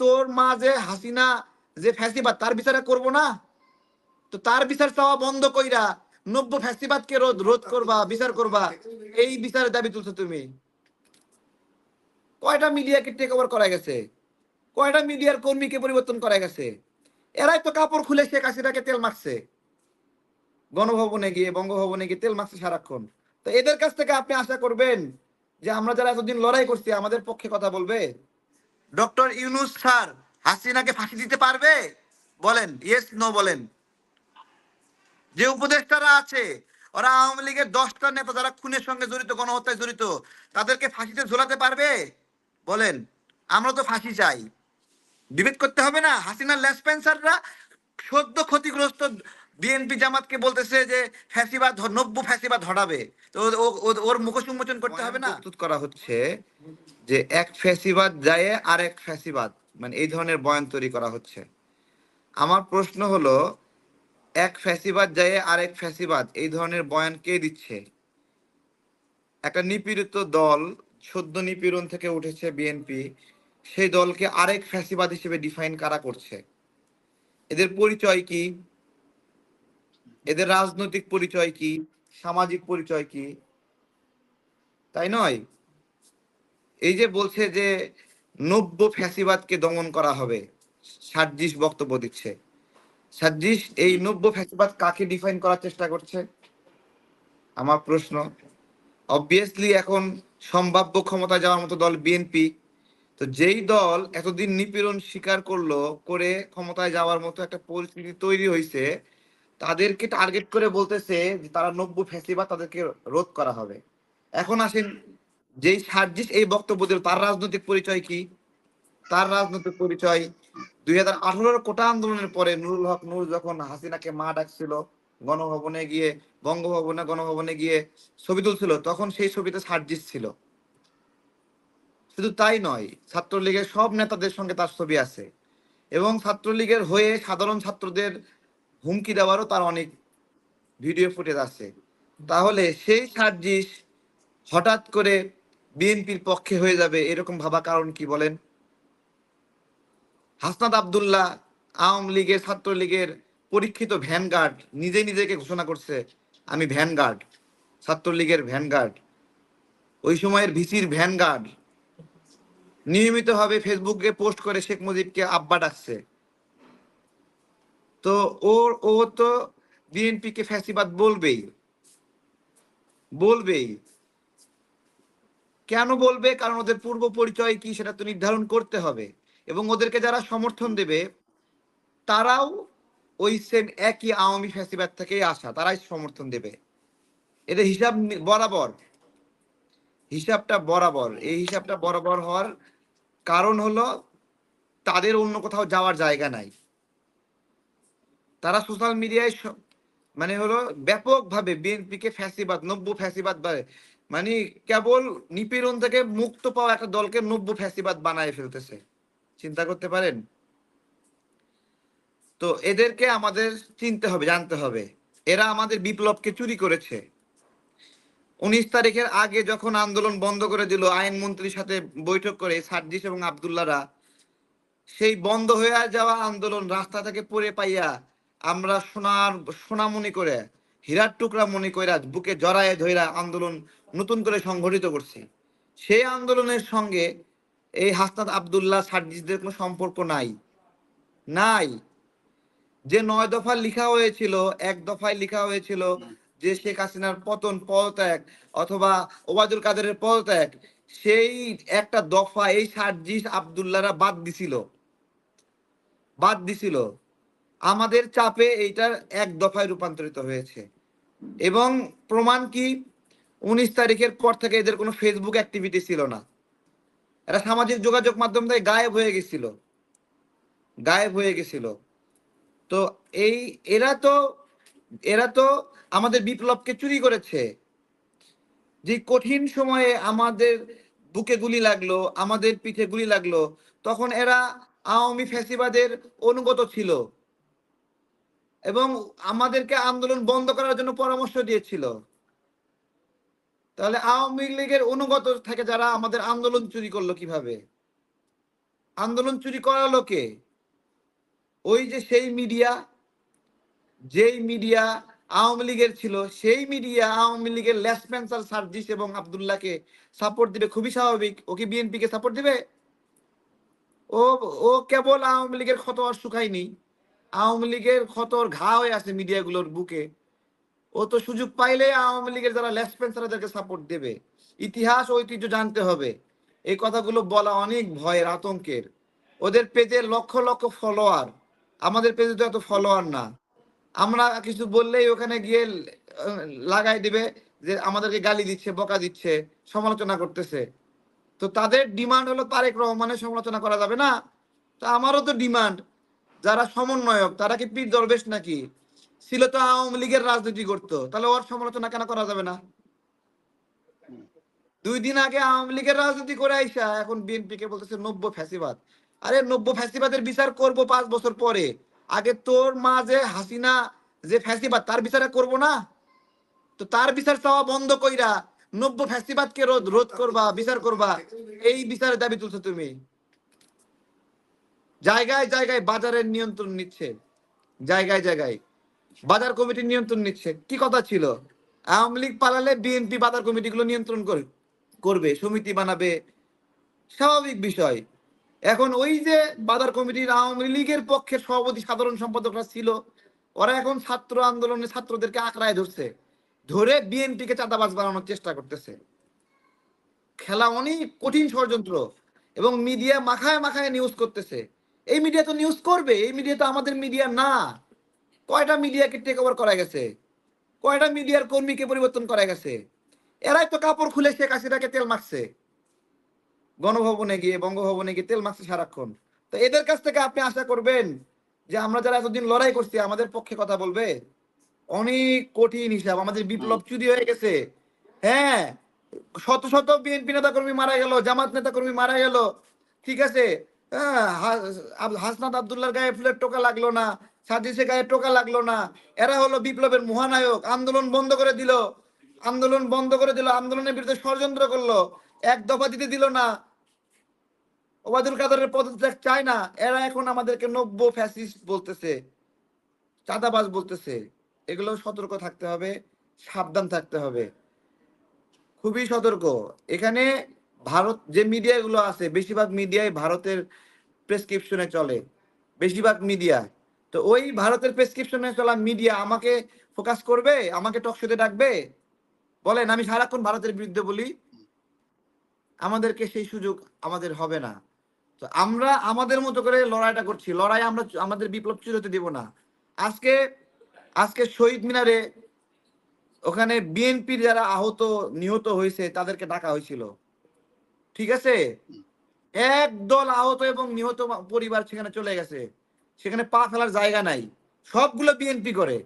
তোর মা যে হাসিনা যে ফ্যাসিবাদ তার বিচারে করব না? তো তার বিচার চাওয়া বন্ধ কইরা নব্য ফ্যাসিবাদকে রোধ করবা, বিচার করবা, এই বিচারের দাবি তুলছো তুমি। কয়টা মিডিয়াকে টেক ওভার করা গেছে, কয়টা মিডিয়ার কর্মীকে পরিবর্তন করা গেছে। এরাই তো কাপড় খুলে শেখ হাসিনাকে তেল মারছে, গণভবনে গিয়ে বঙ্গভবনে গিয়ে তেল মারছে সারাক্ষণ। তো এদের কাছ থেকে আপনি আশা করবেন যে আমরা যারা এতদিন লড়াই করছি আমাদের পক্ষে কথা বলবে? ডক্টর ইউনূস স্যার হাসিনাকে ফাঁসি দিতে পারবে? বলেন, ইয়েস নো বলেন। যে উপদেষ্টারা আছে ওরা আওয়ামী লীগের 10টা নেতা যারা খুনের সঙ্গে জড়িত, গণহত্যায় জড়িত, তাদেরকে ফাঁসিতে ঝোলাতে পারবে? বলেন। আমরা তো ফাঁসি চাই। ডিবেট করতে হবে না? হাসিনার লেসপেন্সাররা সদ্য ক্ষতিগ্রস্ত বিএনপি জামাতকে বলতেছে যে ফ্যাসিবাদ, নব্য ফ্যাসিবাদ হটাবে। তো ওর মুখোশ উন্মোচন করতে হবে না? প্রস্তুত করা হচ্ছে যে এক ফ্যাসিবাদ যায় আরেক ফ্যাসিবাদ, মানে এই ধরনের বয়ান তৈরি করা হচ্ছে। আমার প্রশ্ন হলো, এক ফ্যাসিবাদ যায় আরেক ফ্যাসিবাদ, এই ধরনের বয়ান কে দিচ্ছে? একটা নিপীড়িত দল, সদ্য নিপীড়ন থেকে উঠেছে বিএনপি, সেই দলকে আরেক ফ্যাসিবাদ হিসেবে ডিফাইন কারা করছে? এদের পরিচয় কি? এদের রাজনৈতিক পরিচয় কি? সামাজিক পরিচয় কি? তাই নয়? এই যে বলছে যে নব্য ফ্যাসিবাদকে দমন করা হবে, সার্জিস বক্তব্য দিচ্ছে। সার্জিস এই নব্য ফ্যাসিবাদ কাকে ডিফাইন করার চেষ্টা করছে? আমার প্রশ্ন। অবভিয়াসলি এখন সম্ভাব্য ক্ষমতা যাওয়ার মতো দল বিএনপি। তো যেই দল এতদিন নিপীড়ন স্বীকার করলো, করে ক্ষমতায় যাওয়ার মতো একটা পরিস্থিতি তৈরি হয়েছে, তাদেরকে টার্গেট করে বলতেছে যে তারা নব্য ফ্যাসিবাদ, তাদেরকে রোধ করা হবে। এখন আসেন, যেই সার্জিস এই বক্তব্য দিল তার রাজনৈতিক পরিচয় কি? তার রাজনৈতিক পরিচয় 2018 কোটা আন্দোলনের পরে নুরুল হক নূর যখন হাসিনাকে মা ডাকছিল, গণভবনে গিয়ে, গণভবনে গিয়ে ছবি তুলছিল, তখন সেই ছবিতে সার্জিস ছিল। শুধু তাই নয়, ছাত্রলীগের সব নেতাদের সঙ্গে তার ছবি আছে, এবং ছাত্রলীগের হয়ে সাধারণ ছাত্রদের হুমকি দেওয়ারও তার অনেক ভিডিও ফুটেজ আছে। তাহলে সেই সার্জিস হঠাৎ করে বিএনপির পক্ষে হয়ে যাবে এরকম ভাবা কারণ কি বলেন? হাসনাত আব্দুল্লাহ আওয়ামী লীগের, ছাত্রলীগের পরীক্ষিত ভ্যানগার্ড, নিজে নিজেকে ঘোষণা করছে আমি ভ্যানগার্ড, ছাত্রলীগের ভ্যানগার্ড, ওই সময়ের ভিসির ভ্যানগার্ড, নিয়মিতভাবে ফেসবুকে পোস্ট করে শেখ মুজিবকে আব্বা ডাকছে। তো ও তো বিএনপিকে ফ্যাসিবাদ বলবেই বলবেই। কেন বলবে? কারণ ওদের পূর্ব পরিচয় কি সেটা তো নির্ধারণ করতে হবে, এবং ওদেরকে যারা সমর্থন দেবে তারাও ওই সেম একই আওয়ামী ফ্যাসিবাদ থেকেই আসা, তারাই সমর্থন দেবে। এদের হিসাব বরাবর, হিসাবটা বরাবর। এই হিসাবটা বরাবর হওয়ার কারণ হলো তাদের অন্য কোথাও যাওয়ার জায়গা নাই। তারা সোশ্যাল মিডিয়ায় মানে হলো ব্যাপকভাবে বিএনপিকে ফ্যাসিবাদ, নব্য ফ্যাসিবাদ মানে কেবল নিপীড়ন থেকে মুক্ত পাওয়া একটা দলকে নব্য ফ্যাসিবাদ বানায় ফেলতেছে। চিন্তা করতে পারেন? তো এদেরকে আমাদের চিনতে হবে, জানতে হবে। এরা আমাদের বিপ্লবকে চুরি করেছে। 19 তারিখের আগে যখন আন্দোলন বন্ধ করে দিল আইনমন্ত্রীর সাথে বৈঠক করে সার্জিস এবং আব্দুল্লাহরা, সেই বন্ধ হয়ে যাওয়া আন্দোলন রাস্তা থেকে পড়ে পাইয়া আমরা সোনা মনে করে, হীরার টুকরা মনে করে বুকে জড়ায় ধইরা আন্দোলন নতুন করে সংগঠিত করছি। সেই আন্দোলনের সঙ্গে এই হাসনাত আব্দুল্লাহ সার্জিসদের কোনো সম্পর্ক নাই। নাই। যে 9 দফা লিখা হয়েছিল, এক দফায় লিখা হয়েছিল যে শেখ হাসিনার পতন, পদত্যাগ, অথবা ওবায়দুল কাদেরের পদত্যাগ, সেই একটা দফা এই সার্জিস আব্দুল্লাহরা বাদ দিছিল। আমাদের চাপে এইটার এক দফায় রূপান্তরিত হয়েছে। এবং প্রমাণ কি? 19 তারিখের পর থেকে এদের কোনো ফেসবুক অ্যাক্টিভিটি ছিল না। এরা সামাজিক যোগাযোগ মাধ্যম থেকে গায়েব হয়ে গেছিল। তো এই এরা তো আমাদের বিপ্লবকে চুরি করেছে। যে কঠিন সময়ে আমাদের বুকে গুলি লাগলো, আমাদের পিঠে গুলি লাগলো, তখন এরা আওয়ামী ফ্যাসিবাদের অনুগত ছিল এবং আমাদেরকে আন্দোলন বন্ধ করার জন্য পরামর্শ দিয়েছিল। তাহলে আওয়ামী লীগের অনুগত থেকে যারা আমাদের আন্দোলন চুরি করলো কিভাবে? আন্দোলন চুরি করালো কে? ওই যে সেই মিডিয়া, যেই মিডিয়া আওয়ামী লীগের ছিল, সেই মিডিয়া আওয়ামী লীগের লেসপেন্সার সার্জিস এবং আব্দুল্লাহকে সাপোর্ট দিবে, খুবই স্বাভাবিক। ও কি বিএনপিকে সাপোর্ট দিবে? ও ও কেবল আওয়ামী লীগের ক্ষত আর শুকায়নি, আওয়ামী লীগের ক্ষতর ঘা হয়ে আছে মিডিয়াগুলোর বুকে। ও তো সুযোগ পাইলে আওয়ামী লীগের যারা লেসপেন্সার তাদেরকে সাপোর্ট দেবে। ইতিহাস ঐতিহ্য জানতে হবে। এই কথাগুলো বলা অনেক ভয়ের, আতঙ্কের। ওদের পেজে লক্ষ লক্ষ ফলোয়ার, আমাদের পেজে তো এত ফলোয়ার না। আমরা কিছু বললেই ওখানে গিয়ে লাগাই দিবে যে আমাদেরকে গালি দিচ্ছে, বকা দিচ্ছে, সমালোচনা করতেছে। তো তাদের ডিমান্ড হলো তারেক রহমানের সমালোচনা করা যাবে না। তো আমারও তো ডিমান্ড, যারা সমন্বয়ক তারা কি পীর দরবেশ নাকি? ছিল তো আওয়ামী লীগের রাজনীতি করতো, তাহলে ওর সমালোচনা কেন করা যাবে না? 2 দিন আগে আওয়ামী লীগের রাজনীতি করে আইসা এখন বিএনপি কে বলতেছে নব্য ফ্যাসিবাদ। আরে নব্য ফ্যাসিবাদের বিচার করব 5 বছর পরে। আগে তোর মা যে হাসিনা যে ফ্যাসিবাদ তার বিচার করব না? তো তার বিচার চাওয়া বন্ধ কইরা নব্য ফ্যাসিবাদকে রোধ রোধ করবা, বিচার করবা, এই বিচারের দাবি তুলছো তুমি। জায়গায় জায়গায় বাজারের নিয়ন্ত্রণ নিচ্ছে, জায়গায় জায়গায় বাজার কমিটির নিয়ন্ত্রণ নিচ্ছে। কি কথা ছিল? আওয়ামী লীগ পালালে বিএনপি বাজার কমিটিগুলো নিয়ন্ত্রণ করবে, সমিতি বানাবে, স্বাভাবিক বিষয়। এখন ওই যে বাজার কমিটির আওয়ামী লীগের পক্ষের সভাপতি সাধারণ সম্পাদকরা ছিল, ওরা এখন ছাত্র আন্দোলনে ছাত্রদেরকে আঁকড়ায় ধরছে, ধরে বিএনপিকে চাঁদাবাজ বানানোর চেষ্টা করতেছে। খেলা অনেক কঠিন ষড়যন্ত্র, এবং মিডিয়া মাখায় মাখায় নিউজ করতেছে। এই মিডিয়া তো নিউজ করবে, এই মিডিয়া তো আমাদের মিডিয়া না। কয়টা মিডিয়াকে টেক ওভার করা গেছে, কয়টা মিডিয়ার কর্মীকে পরিবর্তন করা গেছে। এরাই তো কাপড় খুলে শেখ হাসিনাকে তেল মাখছে, গণভবনে গিয়ে বঙ্গভবনে গিয়ে তেল মাখছে সারাক্ষণ। তো এদের কাছ থেকে আপনি আশা করবেন যে আমরা যারা এতদিন লড়াই করছি আমাদের পক্ষে কথা বলবে? অনেক কঠিন হিসাব। আমাদের বিপ্লব চুরি হয়ে গেছে। হ্যাঁ, শত শত বিএনপি নেতা কর্মী মারা গেল, জামাত নেতা কর্মী মারা গেল, ঠিক আছে। হ্যাঁ, হাসনাত আব্দুল্লাহর গায়ে ফুলের টোকা লাগলো না, সাজিসের গায়ে টোকা লাগলো না। এরা হলো বিপ্লবের মহানায়ক। আন্দোলন বন্ধ করে দিল, আন্দোলন বন্ধ করে দিল, আন্দোলনের বিরুদ্ধে ষড়যন্ত্র করলো, এক দফা দিতে দিল না, ওবায়দুল কাদেরের পদত্যাগ চায় না। এরা এখন আমাদেরকে নব্য ফ্যাসিস্ট বলতেছে, চাঁদাবাজ বলতেছে। এগুলো সতর্ক থাকতে হবে, সাবধান থাকতে হবে, খুবই সতর্ক। এখানে ভারত যে মিডিয়াগুলো আছে, বেশিরভাগ মিডিয়াই ভারতের প্রেসক্রিপশনে চলে, বেশিরভাগ মিডিয়া। তো ওই ভারতের প্রেসক্রিপশনে চলা মিডিয়া আমাকে ফোকাস করবে, আমাকে টকশোতে ডাকবে? বলেন, আমি সারাক্ষণ ভারতের বিরুদ্ধে বলি? আমাদেরকে সেই সুযোগ আমাদের হবে না। তো আমরা আমাদের মতো করে লড়াইটা করছি, লড়াই আমরা আমাদের বিপ্লব চুরি হতে দেব না। আজকে আজকে শহীদ মিনারে ওখানে বিএনপির যারা আহত নিহত হয়েছে তাদেরকে ডাকা হয়েছিল, ঠিক আছে। একদল আহত এবং নিহত পরিবার সেখানে চলে গেছে, সেখানে পা ফেলার জায়গা নাই, সবগুলো বিএনপি করে।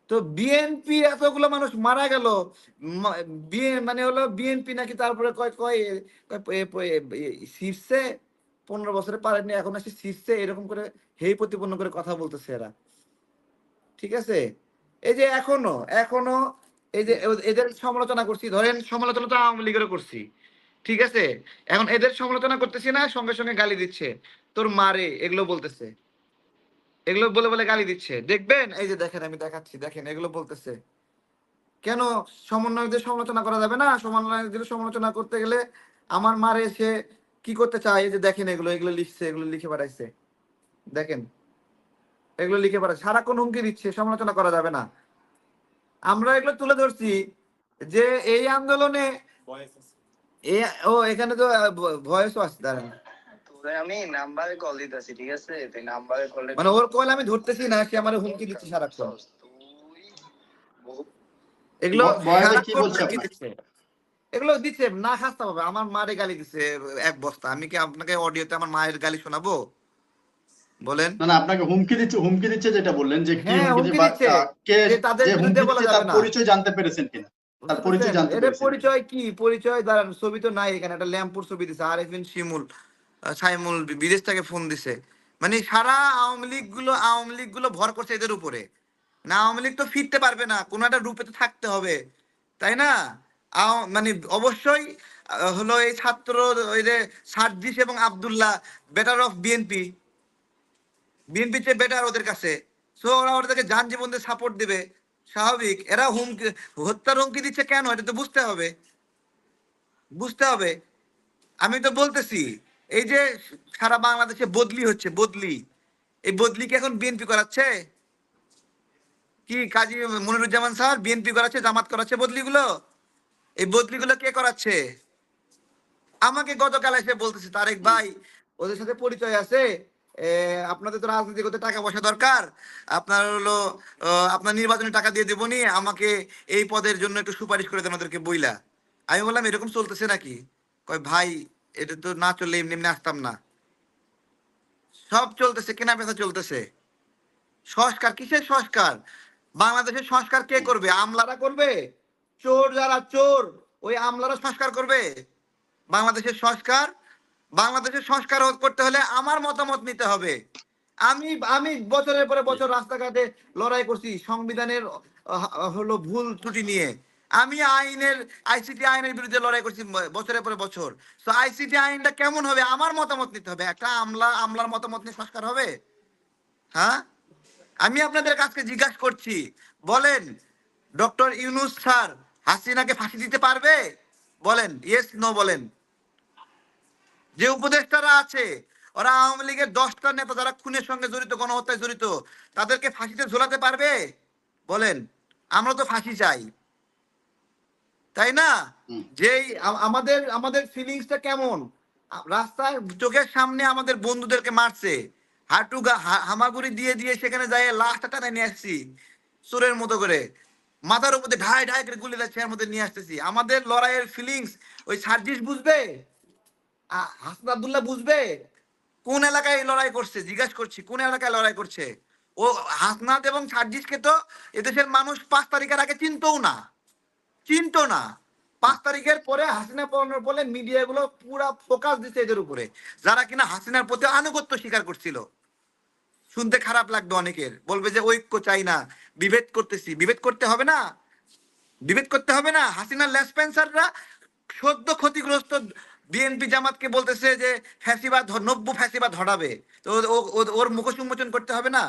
তো বিএনপি এতগুলো মানুষ মারা গেল, মানে হলো বিএনপি নাকি তারপরে কয় কয় শীর্ষে 15 বছরে পারেনি, এখন আসে শীর্ষে, এরকম করে হেই প্রতিপন্ন করে কথা বলতেছে এরা, ঠিক আছে। এই যে এখনো এখনো এই যে এদের সমালোচনা করছি, ধরেন সমালোচনা তো আওয়ামী লীগেরও করছি, ঠিক আছে। এখন এদের সমালোচনা করতেছি না, সঙ্গে সঙ্গে গালি দিচ্ছে, তোর মারে, এগুলো বলতেছে, এগুলো বলে বলে গালি দিচ্ছে। দেখবেন, এই যে দেখেন, আমি দেখাচ্ছি, দেখেন এগুলো বলতেছে। কেন সমন্বয়কদের সমালোচনা করা যাবে না? সমন্বয়কদের সমালোচনা করতে গেলে আমার মারে এসে কি করতে চায়, এই যে দেখেন, এগুলো এগুলো লিখছে, এগুলো লিখে পাঠাইছে, দেখেন এগুলো লিখে পাঠাচ্ছে, সারাক্ষণ হুমকি দিচ্ছে, সমালোচনা করা যাবে না। আমরা এগুলো তুলে ধরছি যে এই আন্দোলনে ও এখানে তো ভয়েসও আছে, দাঁড়ান। আমি নাম্বারে কল দিতেছি, ঠিক আছে? তুই নাম্বারে কল, মানে ওর কল আমি ধরতেছি না, সে আমার হুমকি দিচ্ছে সারাক্ষণ। এগুলো বয়েজে কি সারাক্ষণ বলছে হুমকি আপনাকে? দিচ্ছে, এগুলো দিচ্ছে না খাস্তা পাবে। আমার মারে গালি দিচ্ছে 1 বস্তা। আমি কি আপনাকে অডিওতে আমার মায়ের গালি শোনাবো? বলেন। না না, আপনাকে হুমকি দিচ্ছে যেটা বললেন, যে কি হ্যাঁ, হুমকি হুমকি দিয়ে বা দিচ্ছে কে যে তাদের যে বিরুদ্ধে হুমকি বলা দিচ্ছে তার যাবে না। পরিচয় জানতে পেরেছেন কিনা? তার পরিচয় বুঝতেছেন? জানতে এদের পেরেছেন কিনা? পরিচয় কি? পরিচয় দাঁড়ান, ছবি তো নাই এখানে, একটা ল্যাম্পুর ছবি দিছে, আরেফিন শিমুল সাইমুল বিদেশ থেকে ফোন দিছে। মানে সারা আওয়ামী লীগ গুলো ভর করছে এদের উপরে। না, আওয়ামী লীগ তো ফিরতে পারবে না, কোনো একটা রূপে তো থাকতে হবে, তাই না? মানে অবশ্যই হলো এই ছাত্র, ওই যে সার্জিস এবং Abdullah better of BNP, BNP চেয়ে বেটার ওদের কাছে। সো ওরা ওদেরকে যান জীবন দিয়ে সাপোর্ট দিবে, স্বাভাবিক। এরা হুমকি, হত্যার হুমকি দিচ্ছে কেন, এটা তো বুঝতে হবে, বুঝতে হবে। আমি তো বলতেছি, এই যে সারা বাংলাদেশে বদলি হচ্ছে, বদলি, এই বদলি কি এখন বিএনপি করাচ্ছে? কি কাজী মনিরুজ্জামান স্যার বিএনপি করাচ্ছে, জামাত করাচ্ছে বদলিগুলো? এই বদলিগুলো কে করাচ্ছে? আমাকে গতকাল এসে বলতেছে, তারেক ভাই ওদের সাথে পরিচয় আছে, আপনাদের তো রাজনীতি করতে টাকা পয়সা দরকার, আপনার হলো আপনার নির্বাচনে টাকা দিয়ে দেবো নি, আমাকে এই পদের জন্য একটু সুপারিশ করে দেন ওদেরকে বইলা। আমি বললাম এরকম চলতেছে নাকি? কয় ভাই এটা তো না চললে এমনি এমনি আসতাম না। সব চলতেছে, কেনা বেচা চলতেছে। সংস্কার কিসের সংস্কার? বাংলাদেশের সংস্কার কে করবে? আমলারা করবে? চোর যারা চোর, ওই আমলারা সংস্কার করবে বাংলাদেশের সংস্কার? বাংলাদেশের সংস্কার করতে হলে আমার মতামত নিতে হবে। আমি আমি বছরের পরে বছর রাস্তাঘাটে লড়াই করছি সংবিধানের হলো ভুল ত্রুটি নিয়ে। আমি আইনের, আইসিটি আইনের বিরুদ্ধে লড়াই করছি বছরের পরে বছর। তো আইসিটি আইনটা কেমন হবে আমার মতামত নিতে হবে। একটা আমলার মতামত নিয়ে সংস্কার হবে? হ্যাঁ, আমি আপনাদের কাছে জিজ্ঞাসা করছি, বলেন ডক্টর ইউনূস স্যার হাসিনাকে ফাঁসি দিতে পারবে? বলেন, ইয়েস নো বলেন। যে উপদেষ্টারা আছে ওরা আওয়ামী লীগের 10টা নেতা যারা খুনের সঙ্গে জড়িত, গণহত্যায় জড়িত, তাদেরকে ফাঁসিতে ঝোলাতে পারবে? বলেন। আমরা তো ফাঁসি চাই, তাই না? যেই আমাদের আমাদের ফিলিংসটা কেমন, রাস্তায় চোখের সামনে আমাদের বন্ধুদেরকে মারছে, হামাগুড়ি দিয়ে দিয়ে সেখানে যাই লাশটা টানে নিয়ে আসছি চোরের মতো করে, মাথার উপরে ঢাই ঢাই করে গুলি যাচ্ছে, এর মধ্যে নিয়ে আসতেছি। আমাদের লড়াইয়ের ফিলিংস ওই সার্জিস বুঝবে? হাসন আব্দুল্লাহ বুঝবে? কোন এলাকায় লড়াই করছে জিজ্ঞাসা করছি, কোন এলাকায় লড়াই করছে? ও হাসনাত এবং সার্জিসকে তো এদেশের মানুষ 5 তারিখের আগে চিনতও না, চিনতো না। 5 তারিখের পরে হাসিনা পড়ানোর বলে মিডিয়াগুলো পুরা ফোকাস দিচ্ছে এদের উপরে, যারা কিনা হাসিনার প্রতি আনুগত্য স্বীকার করছিল। শুনতে খারাপ লাগবে অনেকের, বলবে যে ঐক্য চাই না, বিভেদ করতেছি। বিভেদ করতে হবে না, বিভেদ করতে হবে না। হাসিনার লেসপেন্সাররা সদ্য ক্ষতিগ্রস্ত বিএনপি জামাতকে বলতেছে যে ফ্যাসিবাদ, নব্য ফ্যাসিবাদ হটাবে, তো ওর মুখ উন্মোচন করতে হবে না?